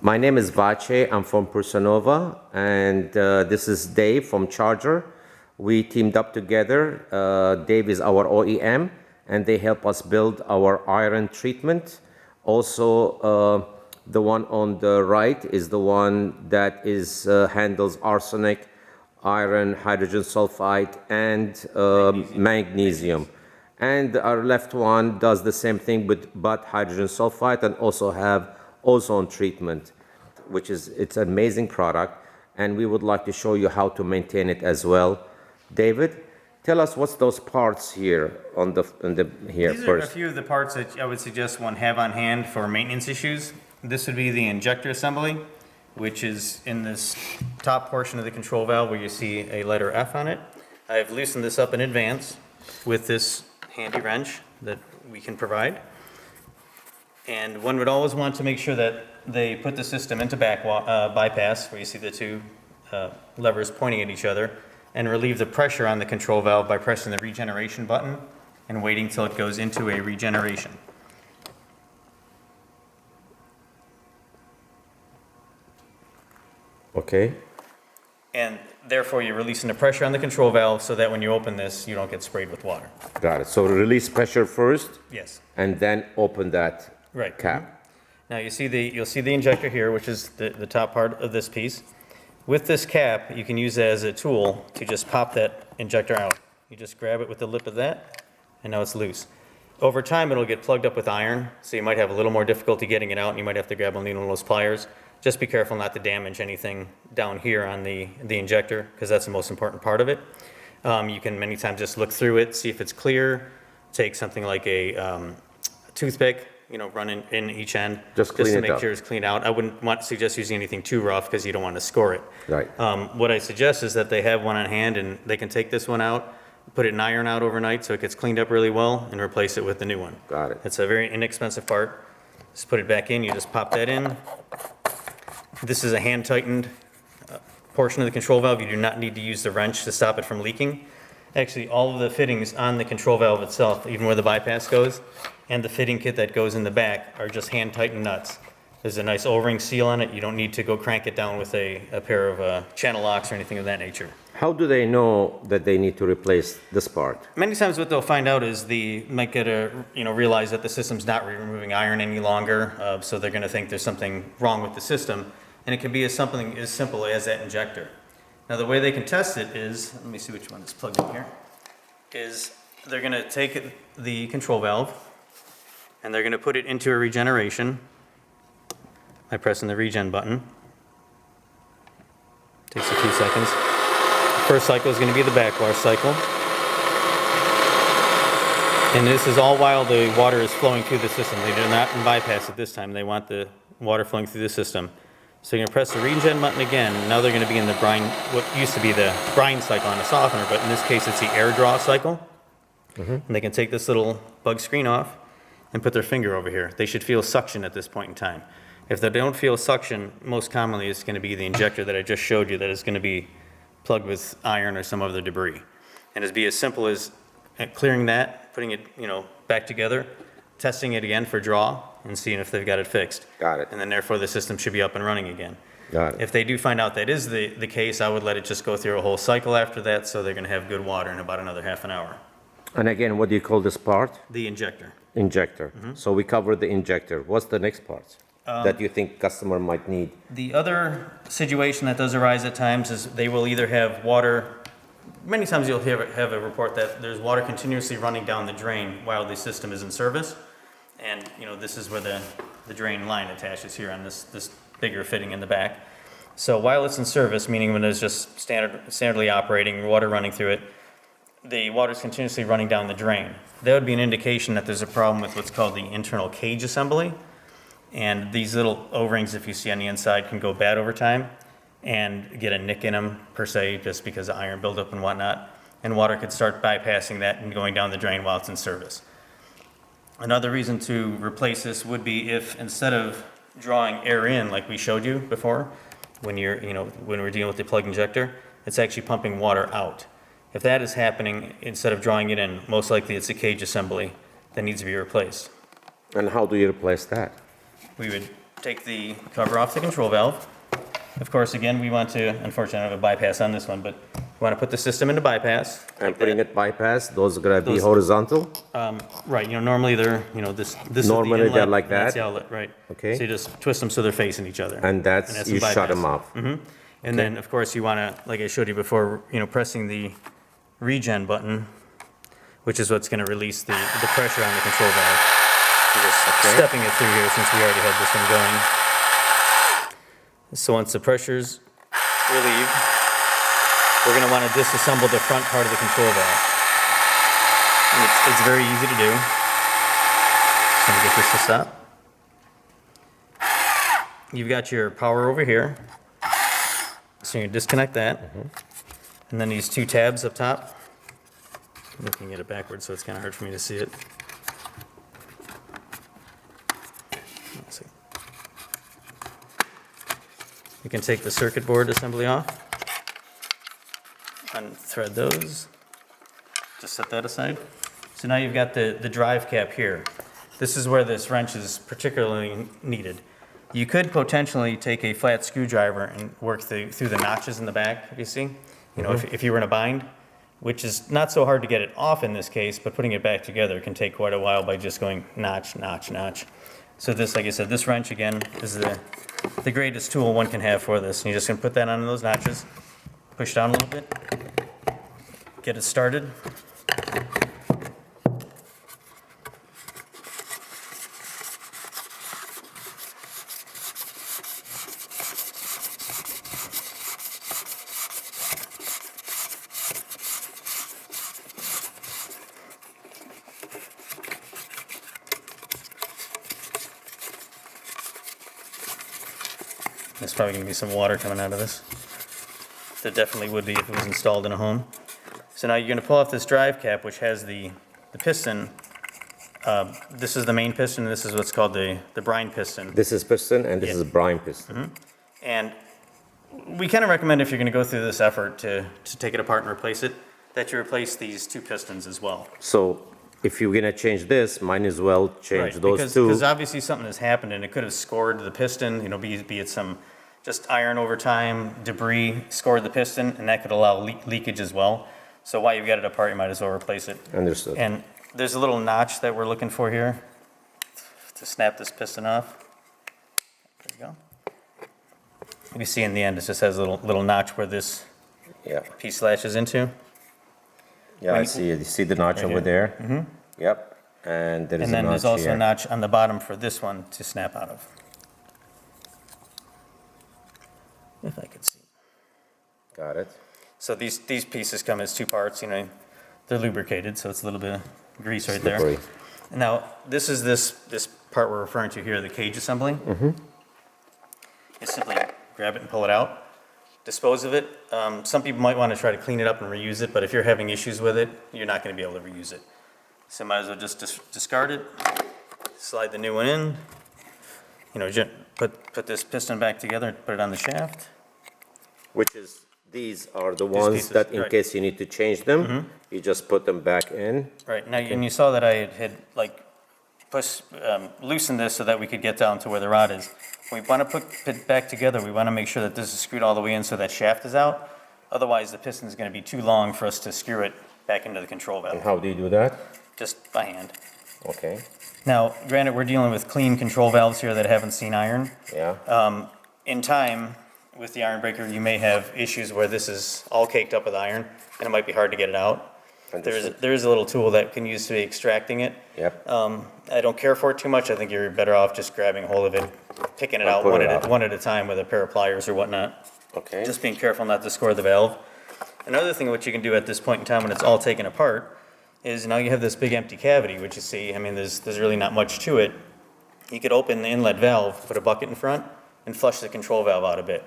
My name is Vace. I'm from Pursanova, and this is Dave from Charger. We teamed up together. Dave is our OEM, and they help us build our iron treatment. Also, the one on the right is the one that handles arsenic, iron, hydrogen sulfide, and magnesium. And our left one does the same thing but hydrogen sulfide, and also have ozone treatment, which is it's an amazing product, and we would like to show you how to maintain it as well. David, tell us what's those parts here on the here These first. are a few of the parts that I would suggest one have on hand for maintenance issues. This would be the injector assembly, which is in this top portion of the control valve where you see a letter F on it. I've loosened this up in advance with this handy wrench that we can provide. And one would always want to make sure that they put the system into bypass, where you see the two levers pointing at each other, and relieve the pressure on the control valve by pressing the regeneration button and waiting till it goes into a regeneration. Okay. And therefore, you're releasing the pressure on the control valve so that when you open this, you don't get sprayed with water. Got it. So release pressure first, Yes. and then open that Right. cap. Now you'll see the injector here, which is the top part of this piece. With this cap, you can use it as a tool to just pop that injector out. You just grab it with the lip of that, and now it's loose. Over time, it'll get plugged up with iron, so you might have a little more difficulty getting it out, and you might have to grab one of those pliers. Just be careful not to damage anything down here on the injector, because that's the most important part of it. You can many times just look through it, see if it's clear, take something like a toothpick, run in each end. Just clean to it make up. sure it's cleaned out. I wouldn't suggest using anything too rough because you don't want to score it. Right. What I suggest is that they have one on hand and they can take this one out, put it in iron out overnight so it gets cleaned up really well, and replace it with the new one. Got it. It's a very inexpensive part. Just put it back in, you just pop that in. This is a hand tightened portion of the control valve. You do not need to use the wrench to stop it from leaking. Actually, all of the fittings on the control valve itself, even where the bypass goes, and the fitting kit that goes in the back are just hand tightened nuts. There's a nice O-ring seal on it. You don't need to go crank it down with a pair of channel locks or anything of that nature. How do they know that they need to replace this part? Many times what they'll find out is they might get realize that the system's not removing iron any longer, so they're gonna think there's something wrong with the system, and it can be something as simple as that injector. Now the way they can test it is, let me see which one is plugged in here, is they're gonna take the control valve and they're gonna put it into a regeneration by pressing the regen button. Takes a few seconds. The first cycle is gonna be the backwash cycle. And this is all while the water is flowing through the system. They do not bypass it this time. They want the water flowing through the system. So you're gonna press the regen button again. Now they're gonna be in the brine, what used to be the brine cycle on a softener, but in this case it's the air draw cycle. And they can take this little bug screen off and put their finger over here. They should feel suction at this point in time. If they don't feel suction, most commonly it's gonna be the injector that I just showed you that is gonna be plugged with iron or some other debris. And it'd be as simple as clearing that, putting it, back together, testing it again for draw, and seeing if they've got it fixed. Got it. And then therefore the system should be up and running again. Got it. If they do find out that is the case, I would let it just go through a whole cycle after that, so they're gonna have good water in about another half an hour. And again, what do you call this part? The injector. Injector. So we covered the injector. What's the next part that you think customer might need? The other situation that does arise at times is they will either have water, many times you'll have a report that there's water continuously running down the drain while the system is in service. And this is where the drain line attaches here on this bigger fitting in the back. So while it's in service, meaning when there's just standardly operating, water running through it, the water's continuously running down the drain. That would be an indication that there's a problem with what's called the internal cage assembly. And these little O-rings, if you see on the inside, can go bad over time and get a nick in them, per se, just because of iron buildup and whatnot. And water could start bypassing that and going down the drain while it's in service. Another reason to replace this would be if instead of drawing air in like we showed you before, when we're dealing with the plug injector, it's actually pumping water out. If that is happening, instead of drawing it in, most likely it's a cage assembly that needs to be replaced. And how do you replace that? We would take the cover off the control valve. Of course, again, we want to, unfortunately, I don't have a bypass on this one, but we want to put the system into bypass. I'm like putting that. it bypass. Those are gonna be Those- horizontal. Right, normally they're, this is the Normally they're inlet, like and that's that? the outlet, right. Okay. So you just twist them so they're facing each other. And that's, some you shut bypass. them off. And then, of course, you want to, like I showed you before, pressing the regen button, which is what's going to release the pressure on the control valve. So just stepping it through here since we already had this one going. So once the pressure's relieved, we're going to want to disassemble the front part of the control valve. And it's very easy to do. Just going to get this to stop. You've got your power over here. So you disconnect that. And then these two tabs up top. I'm looking at it backwards, so it's kind of hard for me to see it. Let's see. You can take the circuit board assembly off. Unthread those. Just set that aside. So now you've got the drive cap here. This is where this wrench is particularly needed. You could potentially take a flat screwdriver and work through the notches in the back, if you see. If you were in a bind, which is not so hard to get it off in this case, but putting it back together can take quite a while by just going notch, notch, notch. So this, like I said, this wrench again is the greatest tool one can have for this. And you're just gonna put that on those notches, push down a little bit, get it started. There's probably going to be some water coming out of this. There definitely would be if it was installed in a home. So now you're going to pull off this drive cap, which has the piston. This is the main piston, and this is what's called the brine piston. This is piston and this is brine piston. And we kind of recommend, if you're going to go through this effort to take it apart and replace it, that you replace these two pistons as well. So if you're gonna change this, might as well change those two. Because obviously something has happened and it could have scored the piston, be it some just iron over time, debris scored the piston, and that could allow leakage as well. So while you've got it apart, you might as well replace it. Understood. And there's a little notch that we're looking for here to snap this piston off. There you go. You see in the end, it just has a little notch where this Yeah, piece latches into. yeah, I see it. You see the notch over there? Yep, and there is And a then there's notch also a here. notch on the bottom for this one to snap out of. If I could see. Got it. So these pieces come as two parts, they're lubricated, so it's a little bit of grease right there. Slippery. And now, this is this part we're referring to here, the cage assembly. You simply grab it and pull it out, dispose of it. Some people might want to try to clean it up and reuse it, but if you're having issues with it, you're not going to be able to reuse it. So might as well just discard it, slide the new one in, put this piston back together, put it on the shaft. Which is, these are the ones pieces, that in right. case you need to change them, you just put them back in. Right, now, and you saw that I had loosened this so that we could get down to where the rod is. When we want to put it back together, we want to make sure that this is screwed all the way in so that shaft is out. Otherwise, the piston is going to be too long for us to screw it back into the control And valve, how do you do that? just by hand. Okay, Now, granted, we're dealing with clean control valves here that haven't seen iron. yeah, In time, with the iron breaker, you may have issues where this is all caked up with iron, and it might be hard to get it out. Understood. There is a little tool that can use to be extracting it. Yep. I don't care for it too much. I think you're better off just grabbing hold of it, picking it I'll out pull it out. one at a time with a pair of pliers or whatnot. Okay. Just being careful not to score the valve. Another thing what you can do at this point in time when it's all taken apart is now you have this big empty cavity, which you see, there's really not much to it. You could open the inlet valve, put a bucket in front, and flush the control valve out a bit.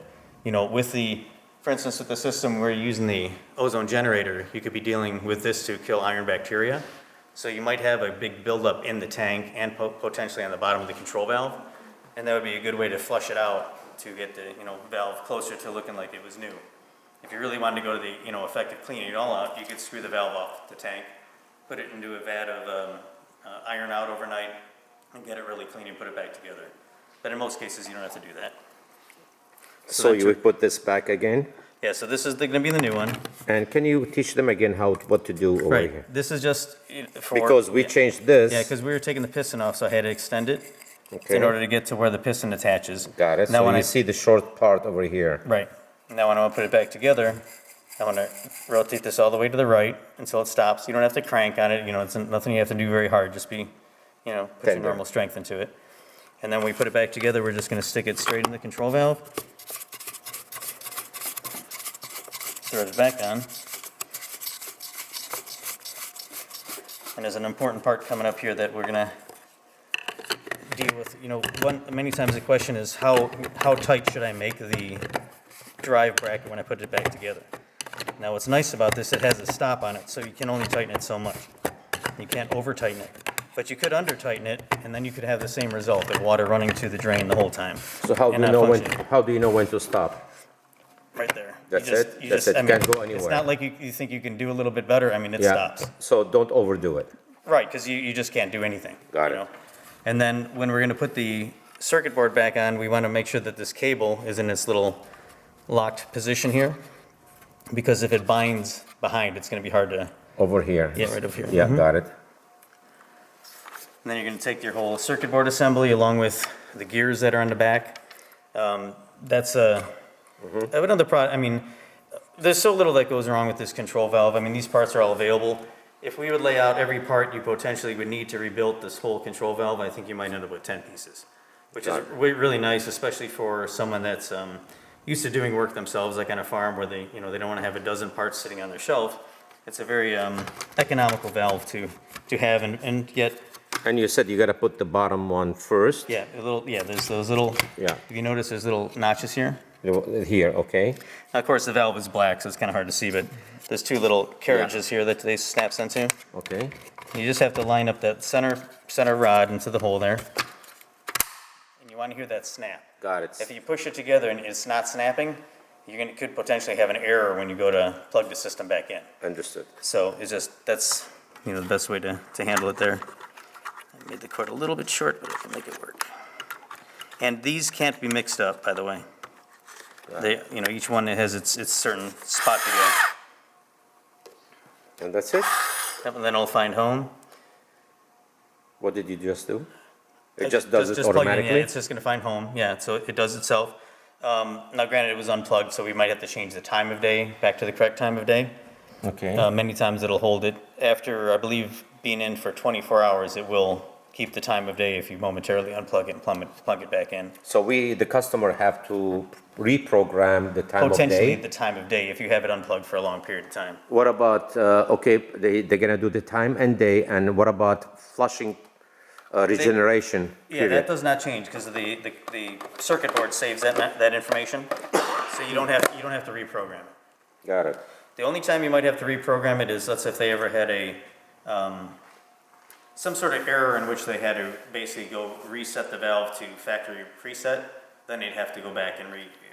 For instance, with the system we're using the ozone generator, you could be dealing with this to kill iron bacteria. So you might have a big buildup in the tank and potentially on the bottom of the control valve. And that would be a good way to flush it out to get the valve closer to looking like it was new. If you really wanted to go to the effective cleaning it all out, you could screw the valve off the tank, put it into a vat of iron out overnight, and get it really clean and put it back together. but in most cases, you don't have to do that. So you would put this back again? Yeah, so this is gonna be the new one. And can you teach them again what to do over here? Right, this is just for. Because we changed this. Yeah, because we were taking the piston off, so I had to extend it Okay. in order to get to where the piston attaches. Got it. Now So when you I see the short part over here. Right. Now when I want to put it back together, I want to rotate this all the way to the right until it stops. You don't have to crank on it, you know, it's nothing you have to do very hard, just be, you know, put your Tender. normal strength into it. And then when we put it back together, we're just going to stick it straight in the control valve. Throw it back on. And there's an important part coming up here that we're going to deal with. You know, many times the question is how tight should I make the drive bracket when I put it back together? Now what's nice about this, it has a stop on it, so you can only tighten it so much. You can't over tighten it. But you could under tighten it, and then you could have the same result of water running to the drain the whole time. So how do and you not know when? functioning. How do you know when to stop? Right there. That's You just- it? you That's just- it. I mean, Can't go It's anywhere. not like you think you can do a little bit better, I mean, it Yeah. stops. So don't overdo it. Right, because you just can't do anything. Got you it. know? And then when we're gonna put the circuit board back on, we wanna make sure that this cable is in its little locked position here, because if it binds behind, it's gonna be hard to, Over here. Yeah, right over here. Yeah, got it. and then you're gonna take your whole circuit board assembly along with the gears that are on the back. That's another product, I mean, there's so little that goes wrong with this control valve. I mean, these parts are all available. If we would lay out every part you potentially would need to rebuild this whole control valve, I think you might end up with 10 pieces, which is Got it. really nice, especially for someone that's used to doing work themselves, like on a farm where they, you know, they don't want to have a dozen parts sitting on their shelf. It's a very economical valve to have, and yet, And you said you gotta put the bottom one first? yeah, there's those little, Yeah. if you notice, there's little notches here. Here, okay. Now, of course, the valve is black, so it's kind of hard to see, but there's two little carriages here that they snaps into. Okay. You just have to line up that center rod into the hole there. And you want to hear that snap. Got it. If you push it together and it's not snapping, could potentially have an error when you go to plug the system back in. Understood. So it's just, that's, you know, the best way to handle it there. I made the cord a little bit short, but I can make it work. And these can't be mixed up, by the way. They, you know, each one has its certain spot to go. And that's it? Yep, and then it'll find home. What did you just do? It just does it plug in, automatically? yeah, it's just gonna find home, yeah, so it does itself. Now granted, it was unplugged, so we might have to change the time of day back to the correct time of day. Okay. Many times it'll hold it. After, I believe, being in for 24 hours, it will keep the time of day if you momentarily unplug it and plug it back in. So the customer have to reprogram the time of Potentially day? the time of day if you have it unplugged for a long period of time. What about, okay, they're gonna do the time and day, and what about flushing regeneration Yeah, that period? does not change because the circuit board saves that information, so you don't have to reprogram it. Got it. The only time you might have to reprogram it is, let's say if they ever had some sort of error in which they had to basically go reset the valve to factory preset, then they'd have to go back and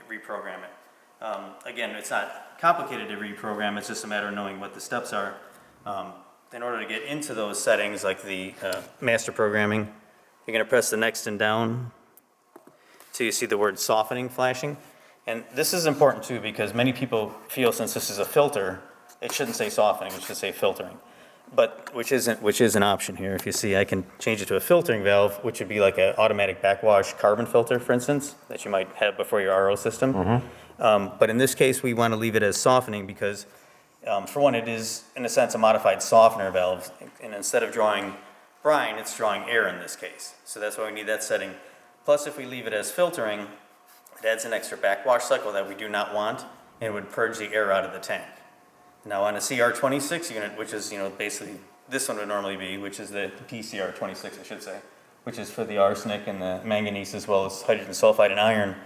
reprogram it. Again, it's not complicated to reprogram, it's just a matter of knowing what the steps are. In order to get into those settings, like the master programming, you're gonna press the next and down till you see the word softening flashing. And this is important too, because many people feel since this is a filter, it shouldn't say softening, it should say filtering. But, which is an option here. If you see, I can change it to a filtering valve, which would be like an automatic backwash carbon filter, for instance, that you might have before your RO system. But in this case, we want to leave it as softening because, for one, it is, in a sense, a modified softener valve. And instead of drawing brine, it's drawing air in this case. So that's why we need that setting. Plus, if we leave it as filtering, it adds an extra backwash cycle that we do not want, and it would purge the air out of the tank. Now on a CR26 unit, which is, you know, basically this one would normally be, which is the PCR26, I should say, which is for the arsenic and the manganese as well as hydrogen sulfide and iron,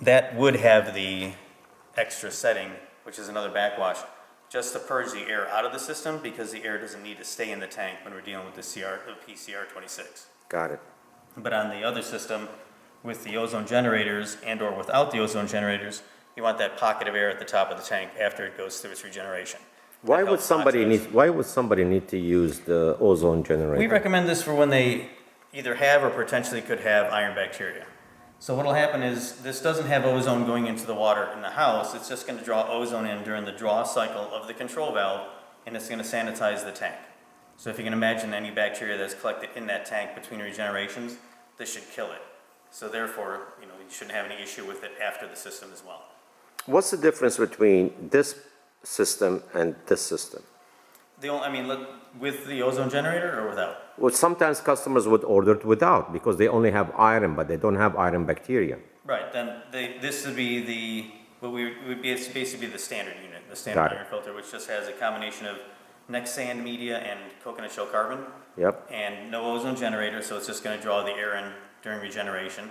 that would have the extra setting, which is another backwash, just to purge the air out of the system because the air doesn't need to stay in the tank when we're dealing with the PCR26. Got it. But on the other system, with the ozone generators and or without the ozone generators, you want that pocket of air at the top of the tank after it goes through its regeneration. Why That would helps somebody oxidize. need to use the ozone generator? We recommend this for when they either have or potentially could have iron bacteria. So what'll happen is this doesn't have ozone going into the water in the house. It's just going to draw ozone in during the draw cycle of the control valve, and it's going to sanitize the tank. So if you can imagine any bacteria that's collected in that tank between regenerations, this should kill it. So therefore, you shouldn't have any issue with it after the system as well. What's the difference between this system and this system? Look, with the ozone generator or without? Well, sometimes customers would order it without because they only have iron, but they don't have iron bacteria. Right, then this would be it's basically the standard unit, the standard iron filter, which just has a combination of neck sand media and coconut shell carbon. Yep. And no ozone generator, so it's just going to draw the air in during regeneration.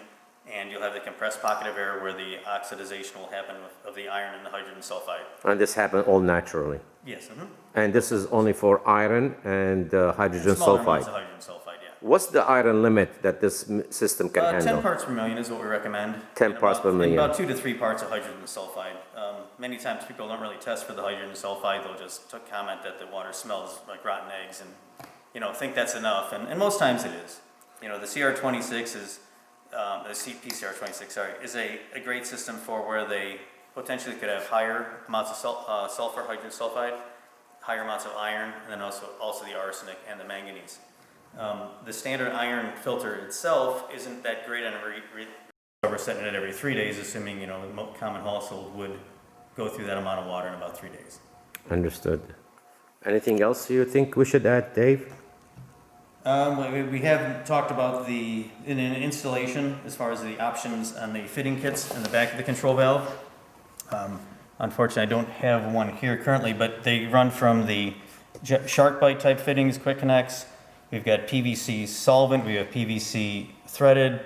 And you'll have the compressed pocket of air where the oxidization will happen of the iron and the hydrogen sulfide. And this happens all naturally. Yes. And this is only for iron and hydrogen Smaller sulfide. amounts of hydrogen sulfide, yeah. What's the iron limit that this system can handle? 10 parts per million is what we recommend. 10 parts per million. About 2 to 3 parts of hydrogen sulfide. Many times people don't really test for the hydrogen sulfide. They'll just comment that the water smells like rotten eggs and think that's enough. And most times it is. The CR26 is the PCR26, sorry, is a great system for where they potentially could have higher amounts of sulfur, hydrogen sulfide, higher amounts of iron, and then also the arsenic and the manganese. The standard iron filter itself isn't that great on we're setting it every 3 days, assuming the common household would go through that amount of water in about 3 days. Understood. Anything else you think we should add, Dave? We have talked about in an installation as far as the options on the fitting kits in the back of the control valve. Unfortunately, I don't have one here currently, but they run from the shark bite type fittings, quick connects. We've got PVC solvent, we have PVC threaded.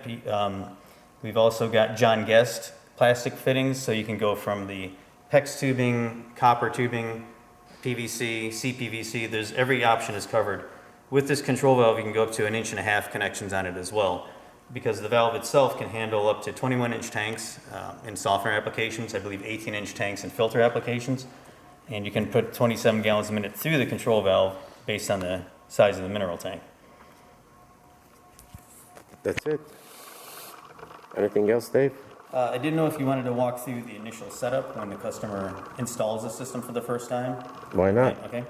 We've also got John Guest plastic fittings, so you can go from the PEX tubing, copper tubing, PVC, CPVC. Every option is covered. With this control valve, you can go up to 1.5 inch connections on it as well, because the valve itself can handle up to 21-inch tanks in softener applications, I believe 18-inch tanks in filter applications, and you can put 27 gallons a minute through the control valve based on the size of the mineral tank. That's it. Anything else, Dave? I didn't know if you wanted to walk through the initial setup when the customer installs the system for the first time. Why not? Okay.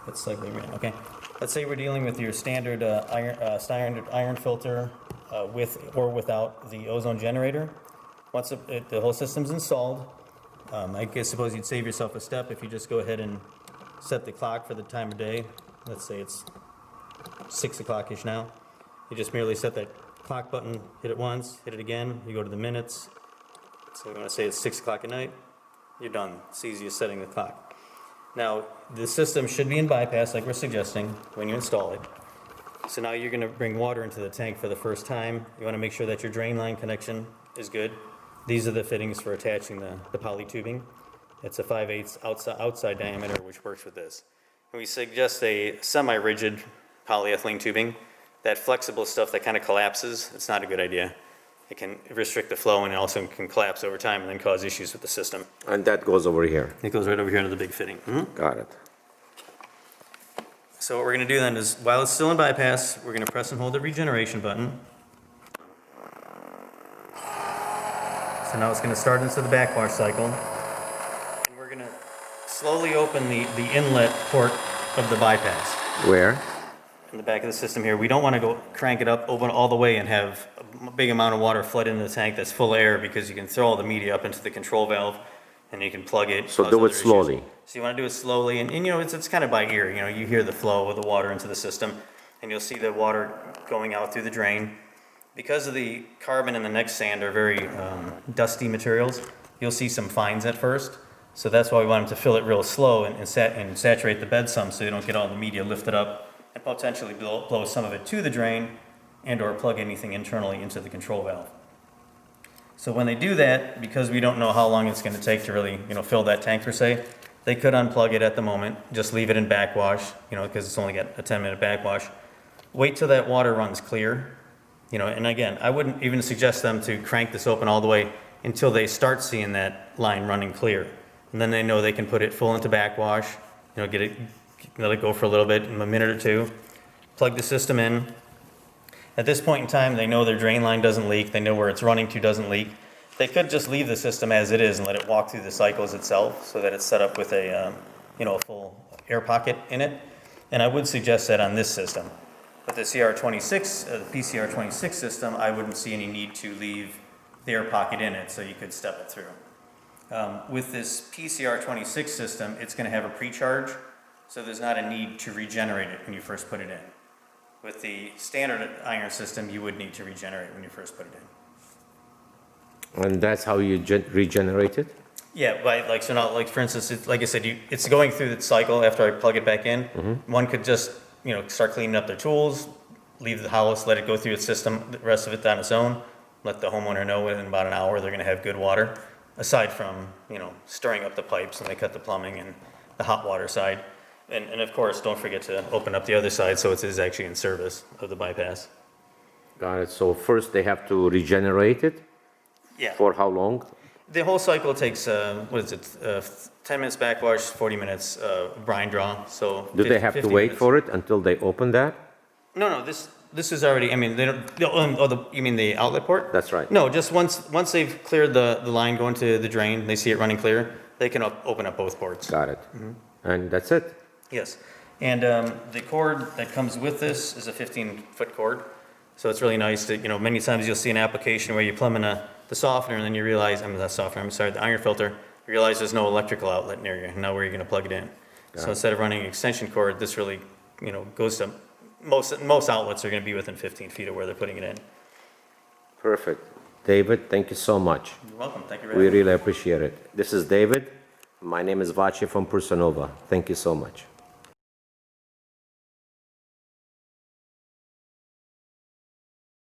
That's slightly red. Okay. Let's say we're dealing with your standard iron filter with or without the ozone generator. Once the whole system's installed, suppose you'd save yourself a step if you just go ahead and set the clock for the time of day. Let's say it's 6 o'clock-ish now. You just merely set that clock button, hit it once, hit it again, you go to the minutes. So we're going to say it's 6 o'clock at night. You're done. It's the easiest setting the clock. Now, the system should be in bypass, like we're suggesting, when you install it. So now you're going to bring water into the tank for the first time. You want to make sure that your drain line connection is good. These are the fittings for attaching the poly tubing. It's a 5/8 outside diameter, which works with this. And we suggest a semi-rigid polyethylene tubing. That flexible stuff that kind of collapses, it's not a good idea. It can restrict the flow and it also can collapse over time and then cause issues with the system. And that goes over here. It goes right over here into the big fitting. Got it. So what we're going to do then is, while it's still in bypass, we're going to press and hold the regeneration button. So now it's going to start into the backwash cycle. And we're going to slowly open the inlet port of the bypass. Where? In the back of the system here. We don't want to go crank it up, open all the way, and have a big amount of water flood into the tank that's full of air, because you can throw all the media up into the control valve and you can plug it. So do it slowly. So you want to do it slowly, and it's kind of by ear. You hear the flow of the water into the system, and you'll see the water going out through the drain. Because of the carbon and the neck sand are very dusty materials, you'll see some fines at first. So that's why we want them to fill it real slow and saturate the bed some, so you don't get all the media lifted up and potentially blow some of it to the drain and or plug anything internally into the control valve. So when they do that, because we don't know how long it's going to take to really fill that tank per se, they could unplug it at the moment, just leave it in backwash, because it's only got a 10-minute backwash. Wait till that water runs clear, and again, I wouldn't even suggest them to crank this open all the way until they start seeing that line running clear. And then they know they can put it full into backwash, let it go for a little bit, a minute or two, plug the system in, At this point in time, they know their drain line doesn't leak, they know where it's running to doesn't leak. They could just leave the system as it is and let it walk through the cycles itself so that it's set up with a, a full air pocket in it. And I would suggest that on this system. But the CR26, the PCR26 system, I wouldn't see any need to leave the air pocket in it so you could step it through. With this PCR26 system, it's going to have a pre-charge, so there's not a need to regenerate it when you first put it in. With the standard iron system, you would need to regenerate when you first put it in. And that's how you regenerate it? Yeah, like, so now, like, for instance, like I said, it's going through the cycle after I plug it back in. One could just, start cleaning up their tools, leave the house, let it go through its system, the rest of it on its own, let the homeowner know within about an hour they're going to have good water, aside from, stirring up the pipes when they cut the plumbing and the hot water side. And of course, don't forget to open up the other side so it is actually in service of the bypass. Got it. So first they have to regenerate it? Yeah. For how long? The whole cycle takes, 10 minutes backwash, 40 minutes brine draw, so. Do they have to 50 wait minutes. for it until they open that? No, this is already, they don't, you mean the outlet port? That's right. No, just once they've cleared the line going to the drain, they see it running clear, they can open up both ports. Got it. And that's it? Yes, and the cord that comes with this is a 15-foot cord, so it's really nice that, many times you'll see an application where you plumb in the softener and then you realize, the iron filter, you realize there's no electrical outlet near you, now where are you gonna plug it in? So instead of running an extension cord, this really, goes to, most outlets are gonna be within 15 feet of where they're putting it in. Perfect. David, thank you so much. You're welcome, thank you We very much. really appreciate it. This is David. My name is Vachi from Pursanova. Thank you so much.